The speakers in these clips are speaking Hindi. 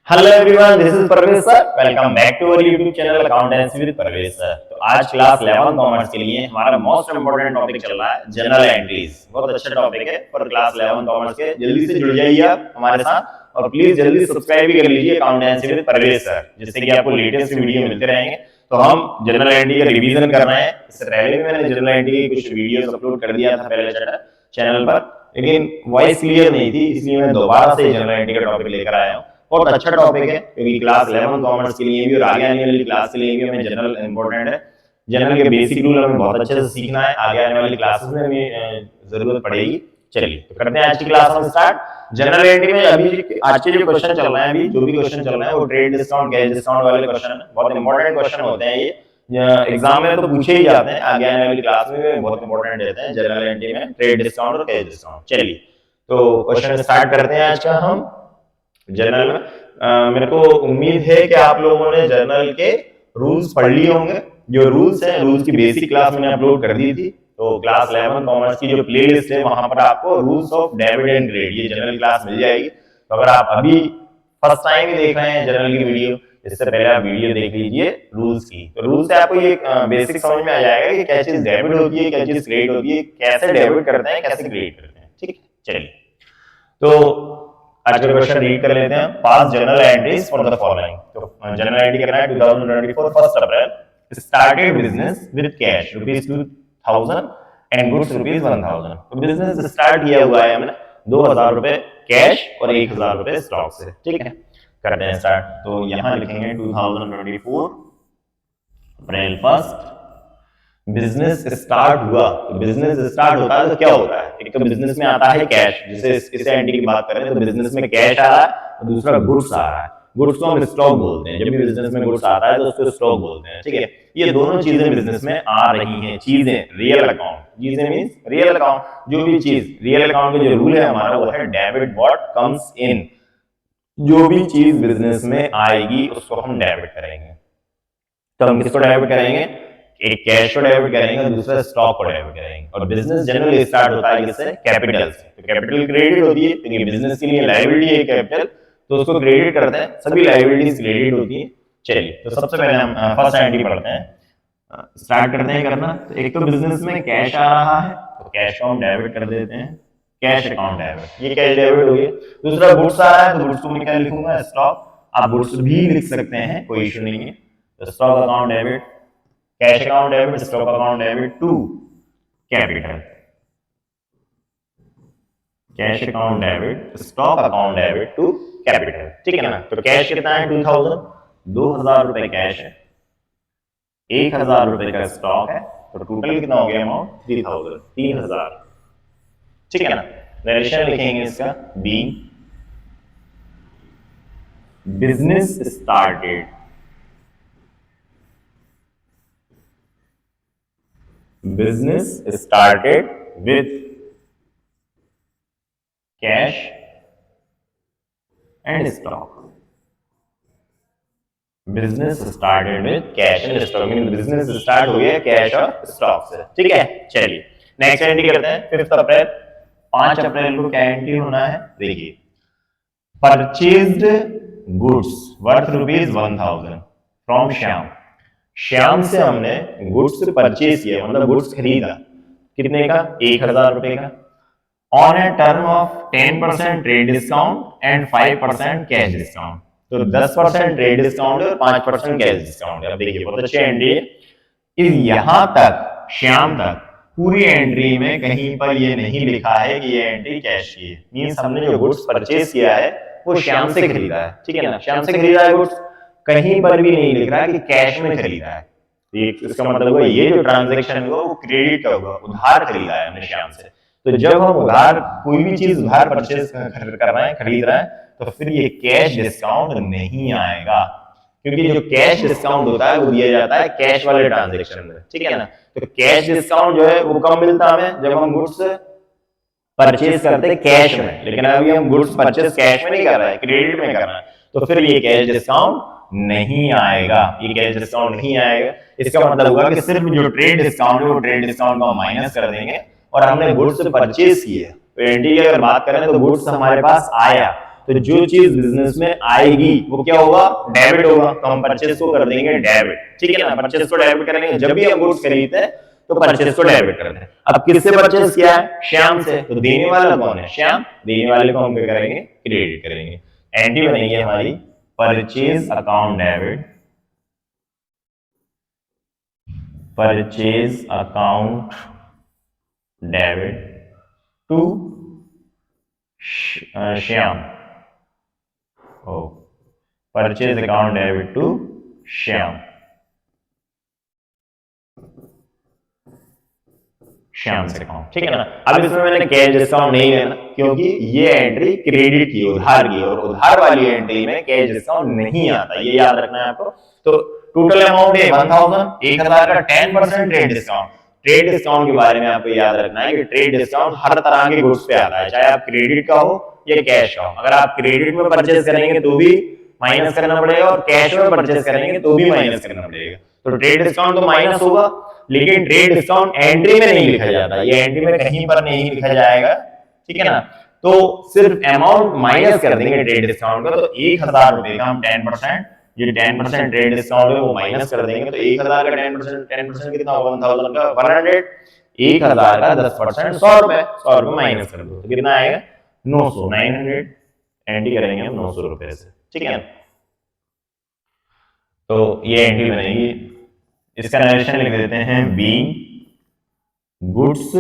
Hello everyone, this is Parvez sir. Welcome back to our YouTube channel accountancy with Parvez sir. तो आज क्लास 11 कॉमर्स के लिए हमारा मोस्ट इंपोर्टेंट टॉपिक चल रहा है जनरल एंट्रीज। बहुत अच्छा टॉपिक है फॉर क्लास 11 कॉमर्स के। जल्दी से जुड़ जाइए आप हमारे साथ और प्लीज जल्दी सब्सक्राइब भी कर लीजिए अकाउंटेंसी विद परवेज सर, जिससे कि आपको लेटेस्ट वीडियो मिलते रहेंगे। तो हम जनरल एंट्री का रिवीजन कर रहे हैं। इससे पहले भी मैंने जनरल एंट्री की कुछ वीडियोस अपलोड कर दिया था पहले चैनल पर, लेकिन वॉइस क्लियर नहीं थी, इसलिए मैं दोबारा से जनरल एंट्री का टॉपिक लेकर आया हूँ। बहुत अच्छा टॉपिक है क्योंकि क्लास 11 कॉमर्स के लिए भी और आगे आने वाली क्लास के लिए भी हमें जनरल इंपॉर्टेंट है। जनरल के बेसिक रूल हमें बहुत अच्छे से सीखना है, आगे आने वाली क्लासेस में हमें जरूरत पड़ेगी। चलिए तो करते हैं आज की क्लास हम स्टार्ट। जनरल एंट्री में अभी आज के जो क्वेश्चन चल रहे हैं, अभी जो भी क्वेश्चन चल रहे हैं वो ट्रेड डिस्काउंट, कैश डिस्काउंट वाले क्वेश्चन है। बहुत इंपॉर्टेंट क्वेश्चन होते हैं ये, एग्जाम में तो पूछे ही जाते हैं, आगे आने वाली क्लास में बहुत इंपॉर्टेंट रहते हैं जनरल एंट्री में ट्रेड डिस्काउंट और कैश डिस्काउंट। चलिए तो क्वेश्चन स्टार्ट करते हैं आज का हम जनरल में। मेरे को उम्मीद है कि आप लोगों ने जर्नल के रूल्स पढ़ लिए होंगे। जो रूल्स हैं, रूल्स की बेसिक क्लास मैंने अपलोड कर दी थी। तो क्लास 11 कॉमर्स की जो प्लेलिस्ट है वहां पर आपको rules of debit and credit ये जनरल क्लास मिल जाएगी। तो अगर आप अभी फर्स्ट टाइम ही देख रहे हैं जनरल की वीडियो, इससे पहले आप वीडियो देख लीजिए रूल्स की। तो रूल्स से आपको ये बेसिक समझ में आ जाएगा कि क्या चीज डेबिट होती है, क्या चीज क्रेडिट होती है, कैसे डेबिट करते हैं, कैसे क्रेडिट करते हैं। ठीक है, चलिए तो आज का क्वेश्चन रीड कर लेते हैं। Pass general entries for the following. तो जनरल एंट्री करना है 2024 first April started business with cash ₹2000 and goods ₹1000। तो बिजनेस स्टार्ट किया हुआ है हमने 2000 रुपए कैश और 1000 रुपए स्टॉक से। ठीक है, करते हैं स्टार्ट। तो यहाँ लिखेंगे 2024 अप्रैल 1 बिजनेस स्टार्ट हुआ। तो बिजनेस स्टार्ट होता है तो क्या होता है? एक तो बिजनेस में आता है कैश, जैसे इस एंट्री की बात करें तो बिजनेस में कैश आ रहा है और दूसरा गुड्स आ रहा है। गुड्स को हम स्टॉक बोलते हैं। जब भी बिजनेस में गुड्स आता है तो उसको स्टॉक बोलते हैं। ठीक है, ये दोनों चीजें बिजनेस में आ रही हैं। चीजें रियल अकाउंट, चीजें मींस रियल अकाउंट। जो भी चीज रियल अकाउंट का जो रूल है हमारा वो है डेबिट व्हाट कम्स इन। जो भी चीज बिजनेस में आएगी उसको हम डेबिट करेंगे। तो हम किसको डेबिट करेंगे? एक कैश को डेबिट करेंगे और दूसरा स्टॉक को डेबिट करेंगे। और बिजनेस जनरली स्टार्ट होता है किससे? कैपिटल से। तो कैपिटल क्रेडिट होती है क्योंकि बिजनेस के लिए लायबिलिटी है कैपिटल, तो उसको क्रेडिट करते हैं। सभी लायबिलिटीज क्रेडिट होती है। चलिए तो सबसे पहले हम फर्स्ट एंट्री पढ़ते हैं, स्टार्ट करते हैं करना। तो एक तो बिजनेस में कैश आ रहा है तो कैश को हम डेबिट कर देते हैं, कैश अकाउंट डेबिट, ये कैश डेबिट हो गया। दूसरा गुड्स आ रहा है तो गुड्स को मैं क्या लिखूंगा? स्टॉक। आप गुड्स भी लिख सकते हैं, कोई इशू नहीं है। तो stock account debit, cash account debit, stock account debit to capital, cash account debit, stock account debit to capital. ठीक है ना? तो कैश कितना है? 2000 रुपए कैश है, 1000 रुपए का स्टॉक है, तो टोटल कितना हो गया अमाउंट? 3000। ठीक है ना? नरेशन लिखेंगे इसका B, business started, business started with cash and stock. Business started with cash and stock, mean business start हो गया कैश और स्टॉक से। ठीक है, चलिए नेक्स्ट एंट्री करते हैं 5 अप्रैल। 5 अप्रैल को क्या एंट्री होना है? देखिए, purchased goods worth ₹1000 from Shyam. Shyam से हमने गुड्स परचेज किया, मतलब गुड्स खरीदा। कितने का? 1000 रुपए का। On a term of 10% trade discount and 5% cash discount. तो 10% ट्रेड डिस्काउंट और 5% कैश डिस्काउंट। अब देखिए बहुत अच्छी एंट्री है। यहां तक श्याम तक पूरी एंट्री में कहीं पर ये नहीं लिखा है कि ये एंट्री कैश की है। मींस हमने जो गुड्स परचेज किया है वो श्याम से खरीदा है। ठीक है ना? श्याम से खरीदा है गुड्स, कहीं पर भी नहीं लिख रहा कि कैश में खरीदा है। इसका मतलब हुआ ये जो ट्रांजैक्शन हुआ वो क्रेडिट का होगा, उधार खरीदा है हमने श्याम से। तो जब हम उधार कोई भी चीज उधार परचेज कर रहे हैं, खरीद रहे हैं, तो फिर ये कैश डिस्काउंट नहीं आएगा, क्योंकि जो कैश डिस्काउंट होता है वो दिया जाता है कैश वाले ट्रांजैक्शन में। ठीक है ना? तो कैश डिस्काउंट जो है वो कब मिलता है हमें? जब हम गुड्स परचेज करते हैं कैश में। लेकिन अभी हम गुड्स परचेज कैश में नहीं कर रहे हैं, क्रेडिट में कर रहे हैं, तो फिर ये कैश डिस्काउंट नहीं आएगा। ये कैश डिस्काउंट नहीं आएगा। इसका मतलब होगा कि सिर्फ जो ट्रेड डिस्काउंट है वो ट्रेड डिस्काउंट को माइनस कर देंगे और हमने गुड्स परचेज किए। तो एंट्री की अगर बात करें तो गुड्स हमारे पास आया तो जो चीज बिजनेस में आएगी वो क्या होगा, डेबिट होगा। तो हम परचेस को कर देंगे डेबिट, ठीक है ना, परचेस को डेबिट करेंगे। जब भी हम गुड्स खरीदते हैं तो परचेस को डेबिट करते हैं। अब किससे परचेस किया है, श्याम से, तो देने वाला कौन है, श्याम। देने वाले को हम क्या करेंगे, क्रेडिट करेंगे। एंट्री बनेगी हमारी purchase account debit, purchase account debit to Shyam. ओ, purchase account debit to Shyam, Shyam से अकाउंट, ठीक है ना। अब इसमें मैंने कैश डिस्काउंट नहीं लेना क्योंकि ये एंट्री क्रेडिट की, उधार की, और उधार वाली एंट्री में कैश डिस्काउंट नहीं आता, ये याद रखना है आपको। तो टोटल अमाउंट है 1000, 1000 का 10% ट्रेड डिस्काउंट। ट्रेड डिस्काउंट के बारे में आपको याद रखना है कि ट्रेड डिस्काउंट हर तरह के गुड्स पे आता है, चाहे आप क्रेडिट का हो या कैश का हो। अगर आप क्रेडिट में परचेज करेंगे तो भी माइनस करना पड़ेगा, और कैश में परचेज करेंगे तो भी माइनस करना पड़ेगा। तो ट्रेड डिस्काउंट तो माइनस होगा, लेकिन ट्रेड डिस्काउंट एंट्री में नहीं लिखा जाता, ये एंट्री में कहीं पर नहीं लिखा जाएगा, ठीक है ना। तो सिर्फ अमाउंट माइनस कर देंगे ट्रेड डिस्काउंट का। तो 1000 रुपए का हम 10%, ये 10% ट्रेड डिस्काउंट है वो माइनस कर देंगे। तो 1000 का 10% कितना होगा, 1000 का 100, 1000 का 10% 100 रुपए, 100 रुपए माइनस कर दो तो कितना आएगा, 900, 900। एंट्री करेंगे हम 900 रुपए से, ठीक है। तो ये एंट्री बनेगी, इसका नरेशन लिख देते हैं, being goods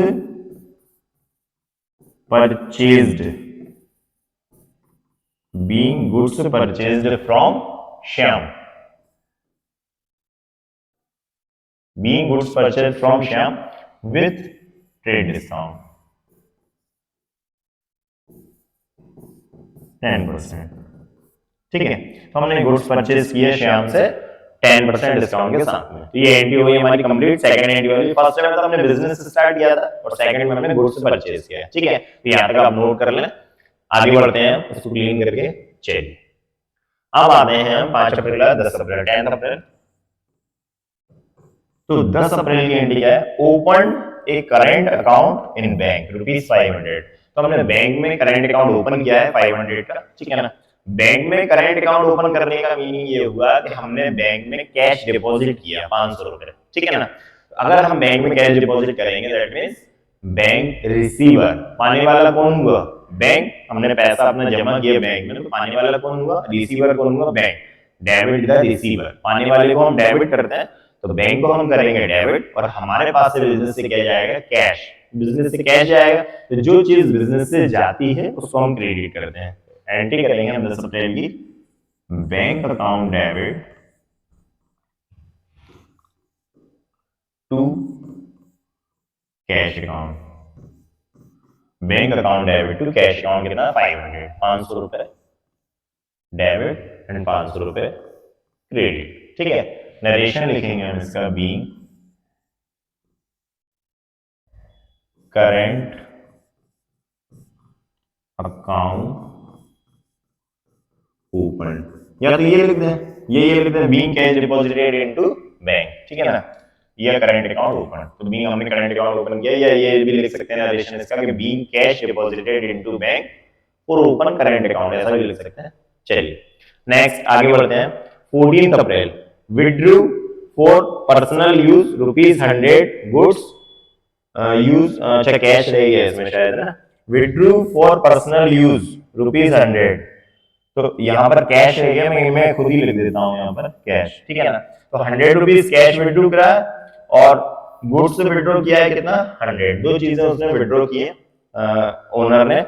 purchased, being goods purchased from Shyam, being goods purchased from Shyam with trade discount 10%, ठीक है। तो हमने गुड्स परचेज किए श्याम से 10% डिस्काउंट के साथ में। तो ये एंट्री हुई हमारी कंप्लीट। सेकंड एंट्री वाली, फर्स्ट में तो हमने बिजनेस स्टार्ट किया था और सेकंड में हमने गुड्स परचेज किया, ठीक है। तो यहां तक आप नोट कर लें, आगे बढ़ते हैं इसको क्लीन करके। चलिए अब आते हैं हम 5 अप्रैल 10 अप्रैल 10 अप्रैल। तो 10 अप्रैल की एंट्री क्या है, open A current account in bank ₹500। तो हमने बैंक में करेंट अकाउंट ओपन किया है 500 का, ठीक है ना। बैंक में करेंट अकाउंट ओपन करने का मीनिंग ये हुआ कि हमने बैंक में कैश डिपॉजिट किया 500 रुपए, ठीक है ना। अगर हम बैंक में कैश डिपॉजिट करेंगे दैट मींस बैंक रिसीवर, पाने वाला कौन हुआ, बैंक। हमने पैसा अपना जमा किया बैंक में, तो पाने वाला कौन हुआ, रिसीवर कौन हुआ, बैंक। डेबिट द रिसीवर, पाने वाले को हम डेबिट करते हैं तो बैंक को हम करेंगे डेबिट, और हमारे पास से बिजनेस से क्या जाएगा, कैश। बिजनेस से कैश जाएगा तो जो चीज बिजनेस से जाती है उसको हम क्रेडिट करते हैं। एंट्री करेंगे हम 10 अप्रैल की, bank account debit to cash account, bank account debit to cash account कितना 500, 500 रुपए डेबिट एंड 500 रुपए क्रेडिट, ठीक है। नरेशन लिखेंगे हम इसका, बीइंग करेंट अकाउंट ओपन, या तो ये लिख दें, ये लिख दें, being cash deposited into bank, ठीक है ना, या करेंट अकाउंट ओपन। तो बीइंग हमने करेंट अकाउंट ओपन किया, या ये भी लिख सकते हैं नरेशन इसका कि being cash deposited into bank और ओपन करेंट अकाउंट, ऐसा भी लिख सकते हैं। चलिए नेक्स्ट आगे बढ़ते हैं। 14 April, withdrew for personal use ₹100 goods use, अच्छा कैश रहेगा इसमें शायद ना, विड्रू फॉर पर्सनल यूज ₹100। तो यहाँ पर कैश रहेगा, मैं खुद ही लिख देता हूँ यहाँ पर कैश, ठीक है ना। तो 100 रुपीज कैश विड्रॉ करा और गुड्स से विड्रॉ किया है कितना, 100। दो चीजें उसने विड्रॉ की है ओनर ने।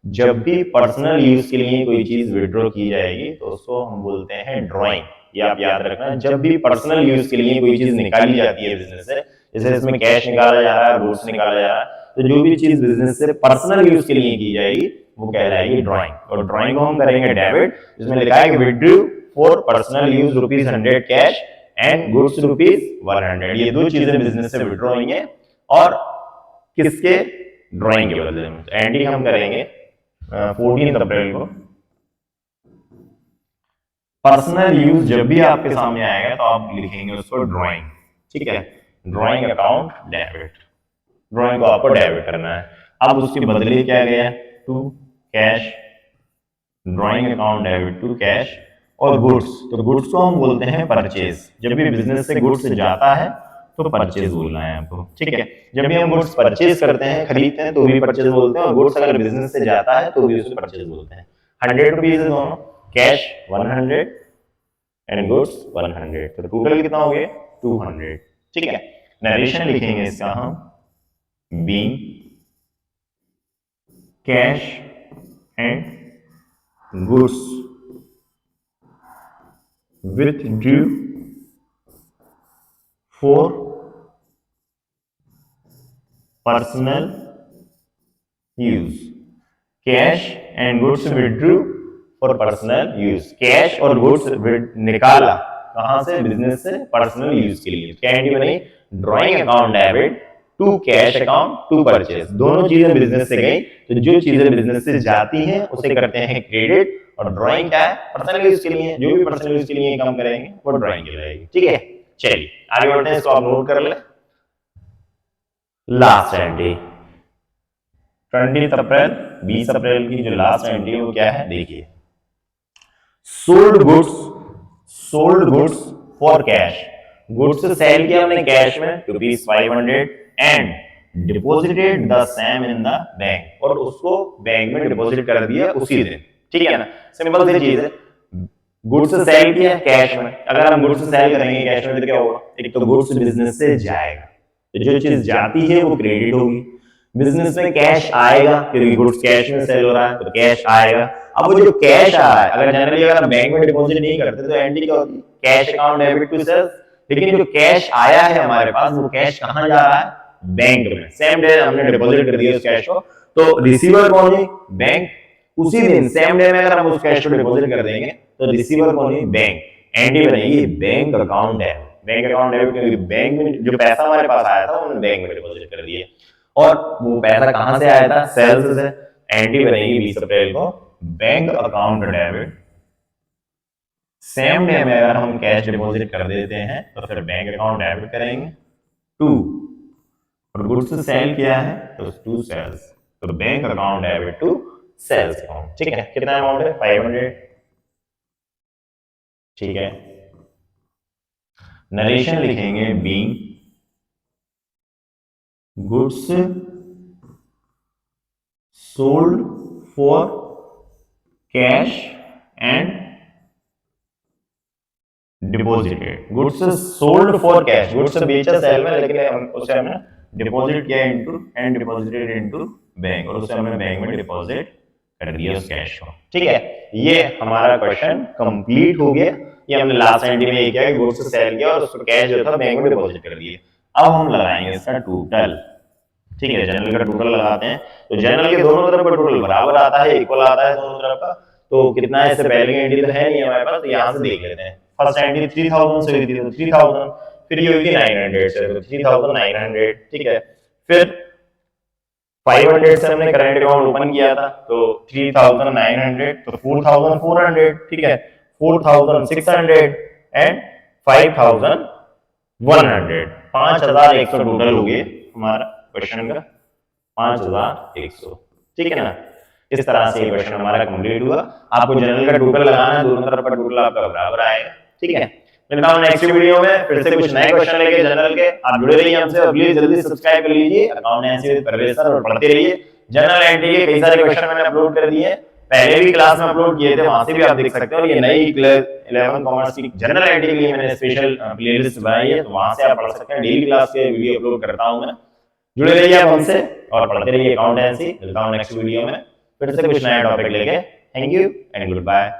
जब भी पर्सनल यूज के लिए कोई चीज विड्रॉ की जाएगी तो उसको हम बोलते हैं ड्रॉइंग, ये आप याद रखना। जब भी पर्सनल यूज के लिए कोई चीज निकाली जाती है बिजनेस से, जैसे इसमें कैश निकाला जा रहा है, गुड्स निकाला जा रहा है, तो जो भी चीज बिजनेस से पर्सनल यूज के लिए की जाएगी वो कहलाएगी ड्राइंग। और ड्राइंग को हम करेंगे डेबिट, जिसमें लिखा है कि withdrew for personal use ₹100 cash and goods ₹100। ये दो चीजें बिजनेस से विड्रॉ होंगी और किसके, ड्राइंग के बदले में। एंट्री हम करेंगे 14 अप्रैल को। पर्सनल यूज जब भी आपके सामने आएगा तो आप लिखेंगे उसको ड्राइंग, ठीक है। ड्राइंग अकाउंट डेबिट, ड्राइंग को आपको डेबिट करना है। अब उसके बदले क्या गया, to cash drawing account debit to cash और गुड्स, तो गुड्स को हम बोलते हैं परचेज। जब भी बिजनेस से गुड्स जाता है तो परचेज बोलना है आपको, ठीक है। जब भी हम गुड्स परचेज करते हैं, खरीदते हैं, तो भी परचेज बोलते हैं, और गुड्स अगर बिजनेस से जाता है तो भी उसे परचेज बोलते हैं। 100 रुपीज है दोनों, कैश 100 एंड गुड्स 100, तो टोटल कितना हो गया 200, ठीक है। नरेशन लिखेंगे इसका हम, being cash and goods withdrew for personal use, cash and goods withdrew for personal use, cash और गुड्स निकाला कहां से, बिजनेस से पर्सनल यूज के लिए। क्या एंट्री बनी, drawing account debit to cash account to purchase, दोनों चीजें बिजनेस से गई, तो जो चीजें बिजनेस से जाती हैं उसे करते हैं क्रेडिट, और ड्राइंग क्या है, पर्सनल यूज के लिए, जो भी पर्सनल यूज के लिए काम करेंगे वो ड्राइंग की रहेगी, ठीक है। चलिए आगे बढ़ते हैं, इसको आप नोट कर ले। लास्ट एंट्री 20 अप्रैल, 20 अप्रैल की जो लास्ट एंट्री है वो क्या है, देखिए, sold goods for cash, goods sale किया हमने कैश में ₹500 and deposited the same in the bank, और उसको बैंक में डिपॉजिट कर दिया उसी दिन, ठीक है ना। सिंपल सी चीज है, गुड्स सेल किया कैश में, अगर हम गुड्स सेल करेंगे कैश में तो क्या होगा, एक तो गुड्स बिजनेस से जाएगा, तो जो चीज जाती है वो क्रेडिट होगी, बिजनेस में कैश आएगा क्योंकि गुड्स कैश में सेल हो रहा है तो कैश आएगा। अब वो जो कैश आ रहा है, अगर जनरली अगर हम बैंक में डिपॉजिट नहीं करते तो एंट्री क्या होती है, cash account debit to sales, लेकिन जो कैश आया है हमारे पास वो कैश कहां जा रहा है, बैंक में, सेम डे हमने डिपॉजिट कर दिया उस कैश को, तो रिसीवर कौन है, बैंक, उसी दिन सेम डे में अगर हम उस कैश को डिपॉजिट कर देंगे तो रिसीवर कौन है, बैंक, एंट्री बनेगी bank account debit, bank account debit, क्योंकि बैंक में जो पैसा हमारे पास आया था उन्होंने बैंक में डिपॉजिट कर दिया, और वो पैसा कहां से आया था, सेल्स से, एंट्री बनेगी 20 अप्रैल को bank account debit, same day में अगर हम कैश डिपॉजिट कर देते हैं तो फिर बैंक अकाउंट डेबिट करेंगे टू, और गुड्स सेल किया है तो टू सेल्स, तो bank account debit to sales account, ठीक है। कितना अमाउंट है, 500, ठीक है। नरेशन लिखेंगे, being goods sold for cash and deposited, goods sold for cash, goods बेचा सेल में, लेकिन उसे हमने डिपॉजिट किया into and deposited into bank, और उसे हमने बैंक में डिपॉजिट कर दिया उस कैश को, ठीक है। ये हमारा क्वेश्चन कंप्लीट हो गया, ये हमने लास्ट एंट्री में किया, गुड्स सेल किया और उसको कैश जो था बैंक में डिपॉजिट कर दिया। अब हम लगाएंगे इसका टोटल, ठीक है, जनरल का टोटल लगाते हैं, तो जनरल के दोनों तरफ का टोटल बराबर आता है, इक्वल आता है दोनों तरफ का, तो कितना है, इससे पहले की एंट्री तो है नहीं हमारे पास, तो यहाँ से देख लेते हैं। फर्स्ट एंट्री 3000 से हुई थी तो 3000, फिर ये हुई थी 900 से तो 3900, ठीक है। फिर 500 से हमने करंट अकाउंट ओपन किया था तो 3900, तो 4400, ठीक है, 4600 एंड 5100, 5100 टोटल हो गए हमारा क्वेश्चन का, 5100, ठीक है ना। इस तरह से ये क्वेश्चन हमारा कंप्लीट हुआ। आपको जनरल का टोटल लगाना है, दोनों तरफ का टोटल आपका बराबर आएगा, ठीक है। मिलता हूं नेक्स्ट वीडियो में फिर से कुछ नए क्वेश्चन लेके जनरल के। आप जुड़े रहिए हमसे और प्लीज जल्दी सब्सक्राइब कर लीजिए अकाउंटेंसी विद परवेज सर और पढ़ते रहिए। जनरल एंट्री के कई सारे क्वेश्चन मैंने अपलोड कर दिए, पहले भी क्लास में अपलोड किए थे, वहां से भी आप देख सकते हो। ये नई 11 कॉमर्स की जनरल एंट्री के लिए मैंने स्पेशल प्लेलिस्ट बनाई है, तो वहां से आप पढ़ सकते हैं। डेली क्लास के वीडियो अपलोड करता हूं मैं, जुड़े रहिए आप हमसे और पढ़ते रहिए अकाउंटेंसी। मिलता हूं नेक्स्ट वीडियो में फिर से कुछ नया टॉपिक लेके। Thank you and good bye.